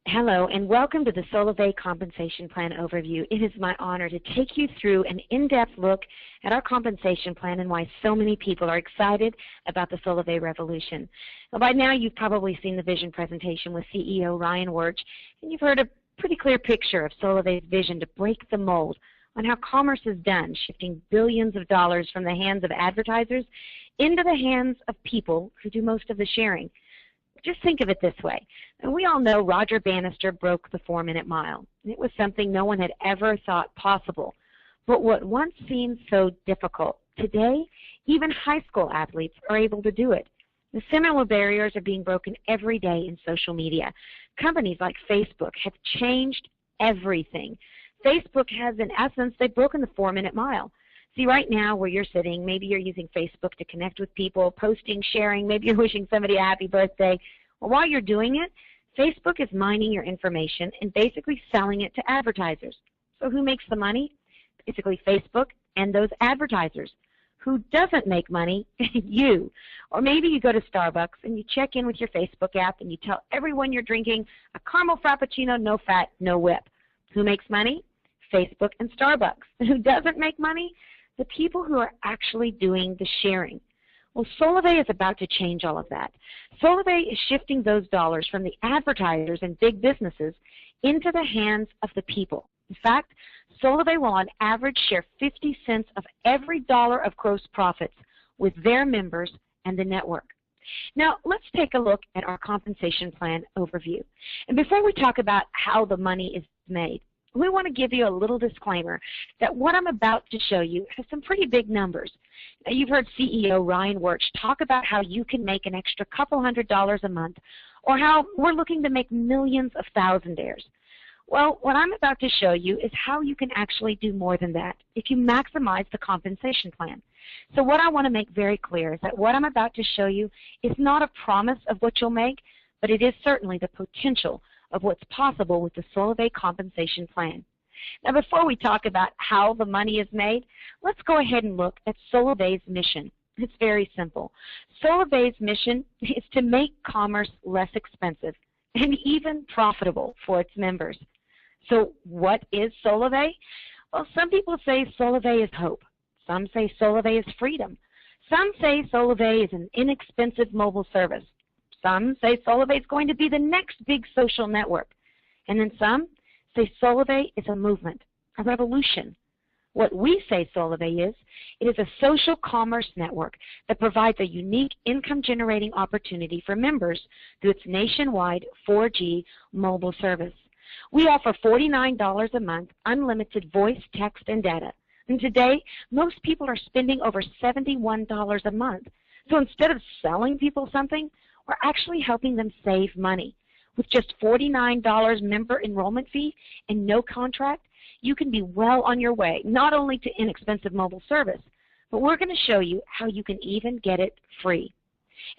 Hello, and welcome to the Solavei Compensation Plan Overview. It is my honor to take you through an in-depth look at our compensation plan and why so many people are excited about the Solavei revolution. Well, by now, you've probably seen the vision presentation with CEO Ryan Wuerch, and you've heard a pretty clear picture of Solavei's vision to break the mold on how commerce is done, shifting billions of dollars from the hands of advertisers into the hands of people who do most of the sharing. Just think of it this way. And we all know Roger Bannister broke the 4-minute mile. It was something no one had ever thought possible. But what once seemed so difficult, today even high school athletes are able to do it. The similar barriers are being broken every day in social media. Companies like Facebook have changed everything. Facebook has, in essence, they've broken the 4-minute mile. See, right now where you're sitting, maybe you're using Facebook to connect with people, posting, sharing, maybe you're wishing somebody a happy birthday. Well, while you're doing it, Facebook is mining your information and basically selling it to advertisers. So who makes the money? Basically Facebook and those advertisers. Who doesn't make money? You. Or maybe you go to Starbucks and you check in with your Facebook app and you tell everyone you're drinking a caramel frappuccino, no fat, no whip. Who makes money? Facebook and Starbucks. Who doesn't make money? The people who are actually doing the sharing. Well, Solavei is about to change all of that. Solavei is shifting those dollars from the advertisers and big businesses into the hands of the people. In fact, Solavei will on average share 50 cents of every dollar of gross profits with their members and the network. Now, let's take a look at our compensation plan overview. And before we talk about how the money is made, we want to give you a little disclaimer that what I'm about to show you has some pretty big numbers. Now, you've heard CEO Ryan Wuerch talk about how you can make an extra couple $100s a month, or how we're looking to make millions of thousandaires. Well, what I'm about to show you is how you can actually do more than that if you maximize the compensation plan. So what I want to make very clear is that what I'm about to show you is not a promise of what you'll make, but it is certainly the potential of what's possible with the Solavei compensation plan. Now, before we talk about how the money is made, let's go ahead and look at Solavei's mission. It's very simple. Solavei's mission is to make commerce less expensive and even profitable for its members. So what is Solavei? Well, some people say Solavei is hope. Some say Solavei is freedom. Some say Solavei is an inexpensive mobile service. Some say Solavei is going to be the next big social network. And then some say Solavei is a movement, a revolution. What we say Solavei is, it is a social commerce network that provides a unique income-generating opportunity for members through its nationwide 4G mobile service. We offer $49 a month, unlimited voice, text, and data. And today, most people are spending over $71 a month. So instead of selling people something, we're actually helping them save money. With just $49 member enrollment fee and no contract, you can be well on your way, not only to inexpensive mobile service, but we're going to show you how you can even get it free.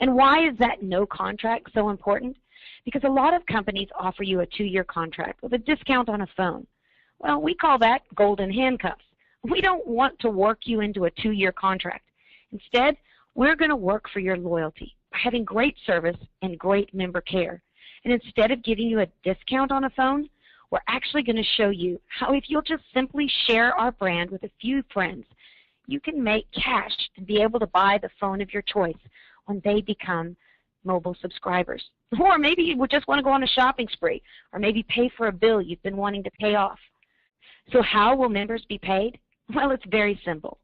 And why is that no contract so important? Because a lot of companies offer you a 2-year contract with a discount on a phone. Well, we call that golden handcuffs. We don't want to work you into a 2-year contract. Instead, we're going to work for your loyalty by having great service and great member care. And instead of giving you a discount on a phone, we're actually going to show you how if you'll just simply share our brand with a few friends, you can make cash and be able to buy the phone of your choice when they become mobile subscribers. Or maybe you would just want to go on a shopping spree, or maybe pay for a bill you've been wanting to pay off. So how will members be paid? Well, it's very simple.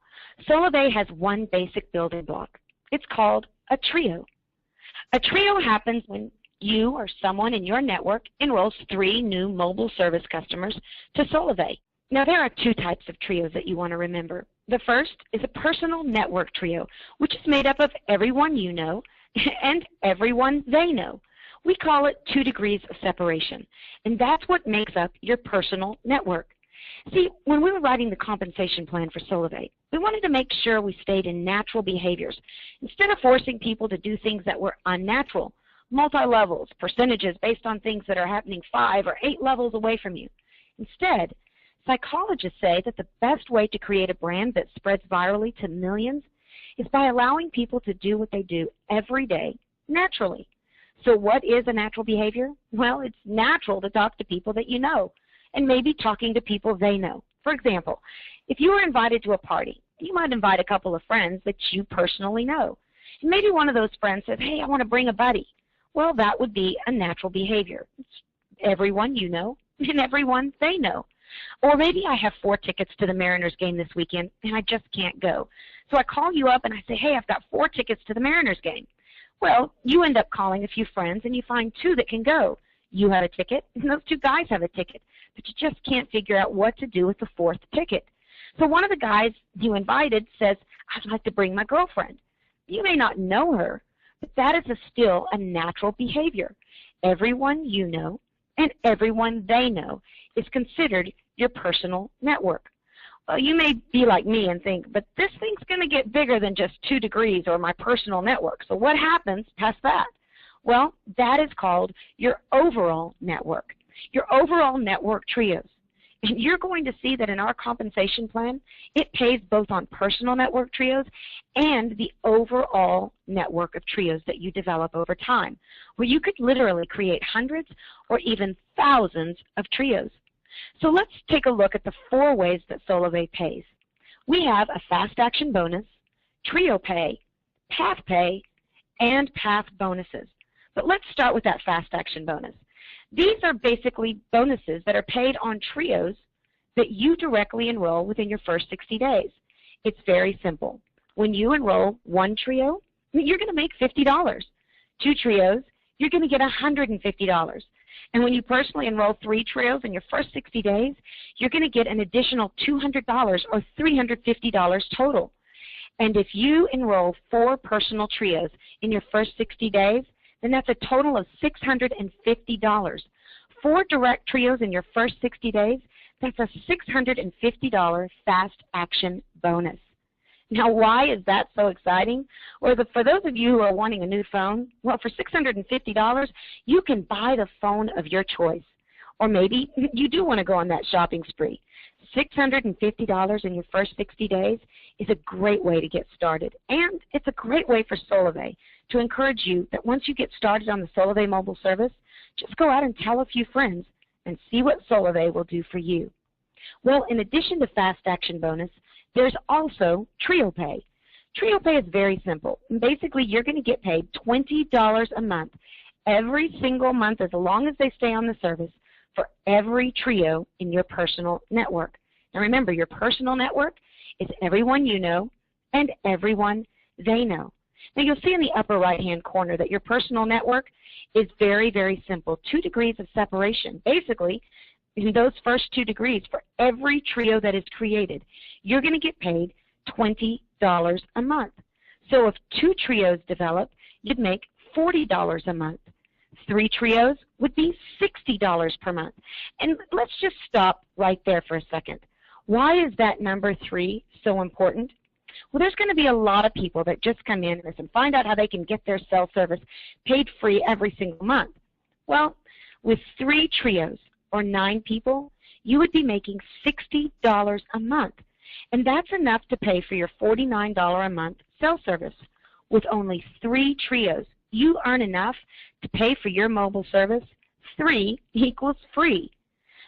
Solavei has one basic building block. It's called a trio. A trio happens when you or someone in your network enrolls 3 new mobile service customers to Solavei. Now, there are 2 types of trios that you want to remember. The first is a personal network trio, which is made up of everyone you know and everyone they know. We call it 2 degrees of separation, and that's what makes up your personal network. See, when we were writing the compensation plan for Solavei, we wanted to make sure we stayed in natural behaviors instead of forcing people to do things that were unnatural, multi-levels, percentages based on things that are happening 5 or 8 levels away from you. Instead, psychologists say that the best way to create a brand that spreads virally to millions is by allowing people to do what they do every day naturally. So what is a natural behavior? Well, it's natural to talk to people that you know, and maybe talking to people they know. For example, if you were invited to a party, you might invite a couple of friends that you personally know. And maybe one of those friends says, hey, I want to bring a buddy. Well, that would be a natural behavior. It's everyone you know and everyone they know. Or maybe I have 4 tickets to the Mariners game this weekend and I just can't go. So I call you up and I say, hey, I've got 4 tickets to the Mariners game. Well, you end up calling a few friends and you find 2 that can go. You have a ticket and those 2 guys have a ticket, but you just can't figure out what to do with the 4th ticket. So one of the guys you invited says, I'd like to bring my girlfriend. You may not know her, but that is still a natural behavior. Everyone you know and everyone they know is considered your personal network. Well, you may be like me and think, but this thing's going to get bigger than just 2 degrees or my personal network. So what happens past that? Well, that is called your overall network, your overall network trios. And you're going to see that in our compensation plan, it pays both on personal network trios and the overall network of trios that you develop over time, where you could literally create hundreds or even thousands of trios. So let's take a look at the 4 ways that Solavei pays. We have a fast action bonus, trio pay, path pay, and path bonuses. But let's start with that fast action bonus. These are basically bonuses that are paid on trios that you directly enroll within your first 60 days. It's very simple. When you enroll 1 trio, you're going to make $50. 2 trios, you're going to get $150. And when you personally enroll 3 trios in your first 60 days, you're going to get an additional $200 or $350 total. And if you enroll 4 personal trios in your first 60 days, then that's a total of $650. 4 direct trios in your first 60 days, that's a $650 fast action bonus. Now, why is that so exciting? Or for those of you who are wanting a new phone, well, for $650, you can buy the phone of your choice. Or maybe you do want to go on that shopping spree. $650 in your first 60 days is a great way to get started. And it's a great way for Solavei to encourage you that once you get started on the Solavei mobile service, just go out and tell a few friends and see what Solavei will do for you. Well, in addition to fast action bonus, there's also trio pay. Trio pay is very simple. Basically, you're going to get paid $20 a month every single month as long as they stay on the service for every trio in your personal network. Now remember, your personal network is everyone you know and everyone they know. Now you'll see in the upper right-hand corner that your personal network is very, very simple. 2 degrees of separation. Basically, in those first 2 degrees, for every trio that is created, you're going to get paid $20 a month. So if 2 trios develop, you'd make $40 a month. 3 trios would be $60 per month. And let's just stop right there for a second. Why is that number 3 so important? Well, there's going to be a lot of people that just come in and find out how they can get their cell service paid free every single month. Well, with 3 trios or 9 people, you would be making $60 a month. And that's enough to pay for your $49 a month cell service. With only 3 trios, you earn enough to pay for your mobile service. 3 equals free.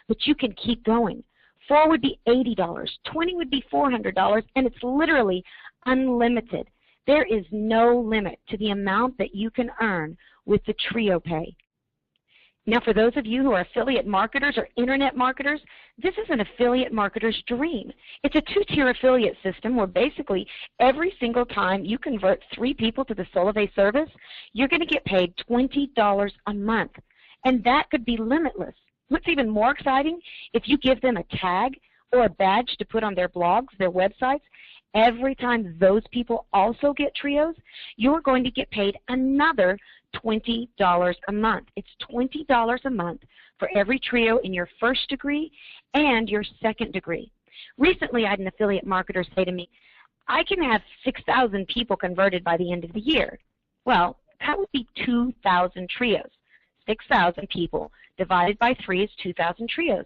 But you can keep going. 4 would be $80, 20 would be $400, and it's literally unlimited. There is no limit to the amount that you can earn with the trio pay. Now, for those of you who are affiliate marketers or internet marketers, this is an affiliate marketer's dream. It's a 2-tier affiliate system where basically every single time you convert 3 people to the Solavei service, you're going to get paid $20 a month, and that could be limitless. What's even more exciting, if you give them a tag or a badge to put on their blogs, their websites, every time those people also get trios, you're going to get paid another $20 a month. It's $20 a month for every trio in your first degree and your second degree. Recently, I had an affiliate marketer say to me, I can have 6,000 people converted by the end of the year. Well, that would be 2,000 trios. 6,000 people divided by 3 is 2,000 trios.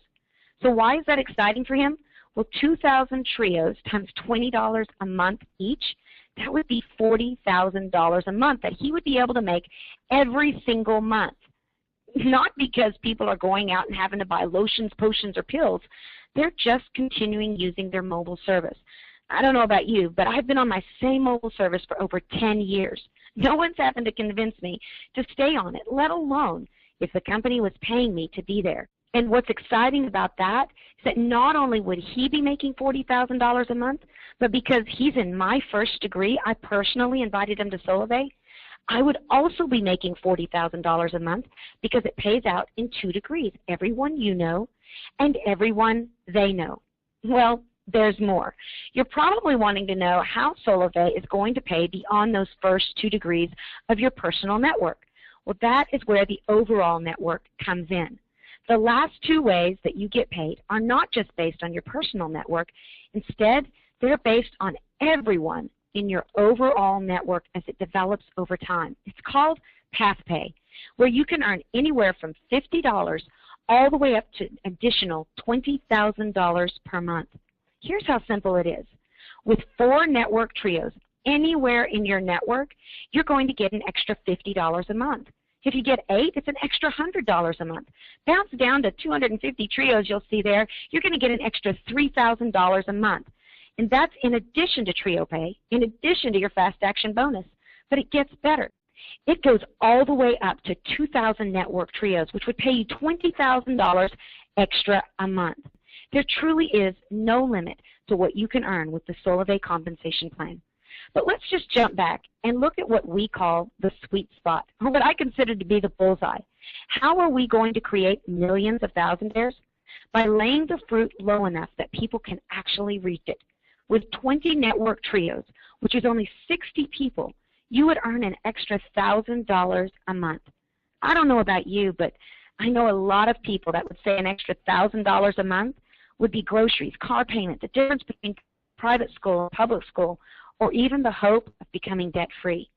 So why is that exciting for him? Well, 2,000 trios times $20 a month each, That would be $40,000 a month that he would be able to make every single month. Not because people are going out and having to buy lotions, potions, or pills. They're just continuing using their mobile service. I don't know about you, but I've been on my same mobile service for over 10 years. No one's happened to convince me to stay on it, let alone if the company was paying me to be there. And what's exciting about that is that not only would he be making $40,000 a month, but because he's in my first degree, I personally invited him to Solavei, I would also be making $40,000 a month because it pays out in 2 degrees, everyone you know and everyone they know. Well, there's more. You're probably wanting to know how Solavei is going to pay beyond those first 2 degrees of your personal network. Well, that is where the overall network comes in. The last 2 ways that you get paid are not just based on your personal network. Instead, they're based on everyone in your overall network as it develops over time. It's called Path Pay, where you can earn anywhere from $50 all the way up to an additional $20,000 per month. Here's how simple it is. With 4 network trios anywhere in your network, you're going to get an extra $50 a month. If you get 8, it's an extra $100 a month. Bounce down to 250 trios you'll see there, you're going to get an extra $3,000 a month. And that's in addition to trio pay, in addition to your fast action bonus. But it gets better. It goes all the way up to 2,000 network trios, which would pay you $20,000 extra a month. There truly is no limit to what you can earn with the Solavei compensation plan. But let's just jump back and look at what we call the sweet spot, or what I consider to be the bullseye. How are we going to create millions of thousandaires? By laying the fruit low enough that people can actually reach it. With 20 network trios, which is only 60 people, you would earn an extra $1,000 a month. I don't know about you, but I know a lot of people that would say an extra $1,000 a month would be groceries, car payment, the difference between private school and public school, or even the hope of becoming debt-free.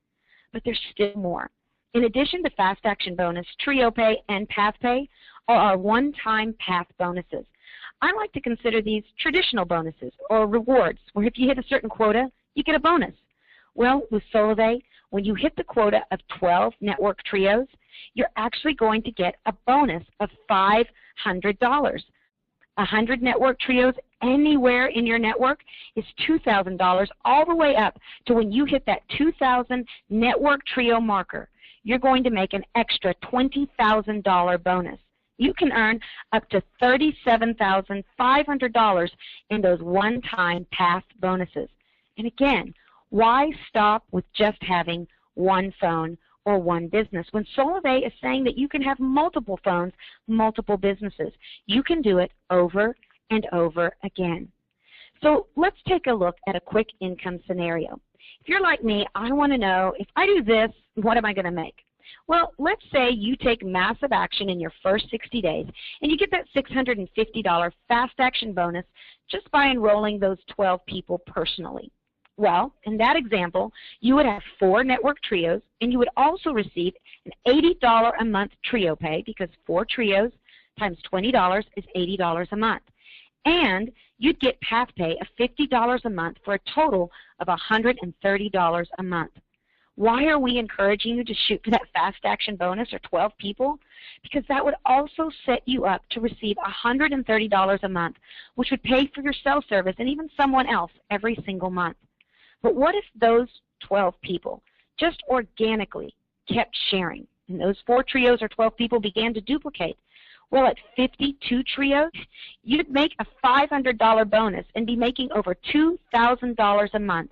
But there's still more. In addition to Fast Action Bonus, Trio Pay, and Path Pay are our one-time path bonuses. I like to consider these traditional bonuses or rewards, where if you hit a certain quota, you get a bonus. Well, with Solavei, when you hit the quota of 12 network trios, you're actually going to get a bonus of $500. 100 network trios anywhere in your network is $2,000, all the way up to when you hit that 2,000 network trio marker, you're going to make an extra $20,000 bonus. You can earn up to $37,500 in those one-time path bonuses. And again, why stop with just having one phone or one business when Solavei is saying that you can have multiple phones, multiple businesses? You can do it over and over again. So let's take a look at a quick income scenario. If you're like me, I want to know, if I do this, what am I going to make? Well, let's say you take massive action in your first 60 days and you get that $650 fast action bonus just by enrolling those 12 people personally. Well, in that example, you would have 4 network trios, and you would also receive an $80 a month trio pay, because 4 trios times $20 is $80 a month. And you'd get path pay of $50 a month for a total of $130 a month. Why are we encouraging you to shoot for that fast action bonus or 12 people? Because that would also set you up to receive $130 a month, which would pay for your cell service and even someone else every single month. But what if those 12 people just organically kept sharing, and those 4 trios or 12 people began to duplicate? Well, at 52 trios, you'd make a $500 bonus and be making over $2,000 a month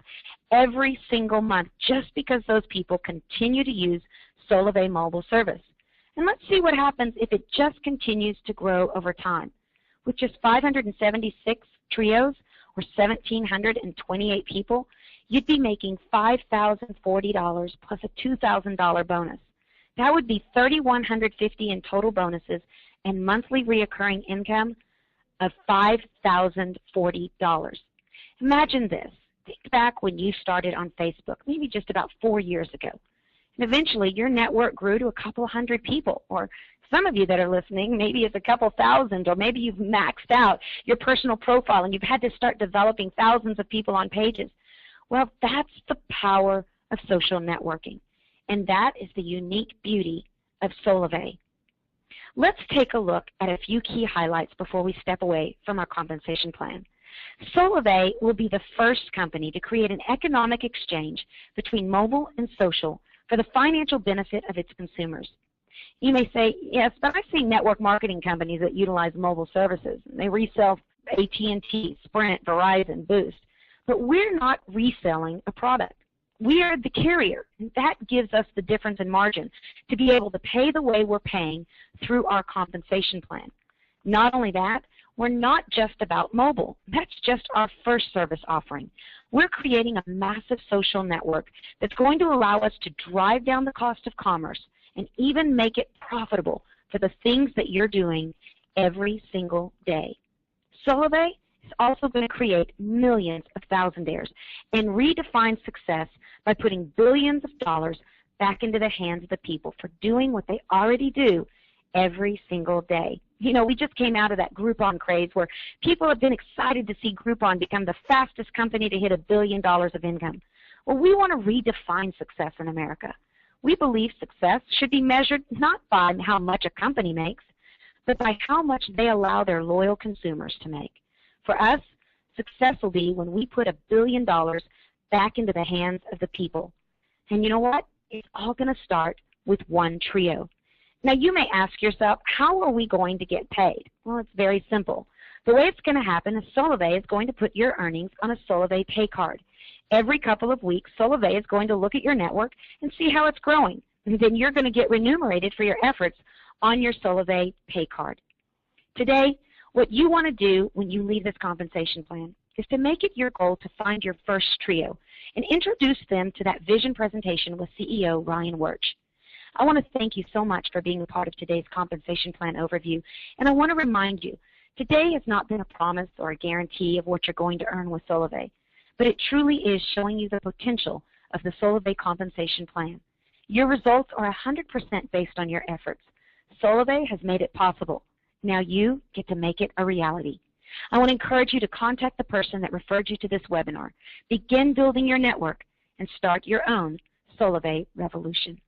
every single month, just because those people continue to use Solavei mobile service. And let's see what happens if it just continues to grow over time. With just 576 trios or 1,728 people, you'd be making $5,040 plus a $2,000 bonus. That would be $3,150 in total bonuses and monthly reoccurring income of $5,040. Imagine this. Think back when you started on Facebook, maybe just about 4 years ago. And eventually your network grew to a couple hundred people, or some of you that are listening, maybe it's a couple thousand, or maybe you've maxed out your personal profile and you've had to start developing thousands of people on pages. Well, that's the power of social networking, and that is the unique beauty of Solavei. Let's take a look at a few key highlights before we step away from our compensation plan. Solavei will be the first company to create an economic exchange between mobile and social for the financial benefit of its consumers. You may say, yes, but I've seen network marketing companies that utilize mobile services. They resell AT&T, Sprint, Verizon, Boost. But we're not reselling a product. We are the carrier. That gives us the difference in margin to be able to pay the way we're paying through our compensation plan. Not only that, we're not just about mobile. That's just our first service offering. We're creating a massive social network that's going to allow us to drive down the cost of commerce and even make it profitable for the things that you're doing every single day. Solavei is also going to create millions of thousandaires and redefine success by putting billions of dollars back into the hands of the people for doing what they already do every single day. You know, we just came out of that Groupon craze where people have been excited to see Groupon become the fastest company to hit $1 billion of income. Well, we want to redefine success in America. We believe success should be measured not by how much a company makes, but by how much they allow their loyal consumers to make. For us, success will be when we put $1 billion back into the hands of the people. And you know what? It's all going to start with one trio. Now, you may ask yourself, how are we going to get paid? Well, it's very simple. The way it's going to happen is Solavei is going to put your earnings on a Solavei pay card. Every couple of weeks, Solavei is going to look at your network and see how it's growing. And then you're going to get remunerated for your efforts on your Solavei pay card. Today, what you want to do when you leave this compensation plan is to make it your goal to find your first trio and introduce them to that vision presentation with CEO Ryan Wuerch. I want to thank you so much for being a part of today's compensation plan overview, and I want to remind you, today has not been a promise or a guarantee of what you're going to earn with Solavei, but it truly is showing you the potential of the Solavei compensation plan. Your results are 100% based on your efforts. Solavei has made it possible. Now you get to make it a reality. I want to encourage you to contact the person that referred you to this webinar. Begin building your network and start your own Solavei revolution.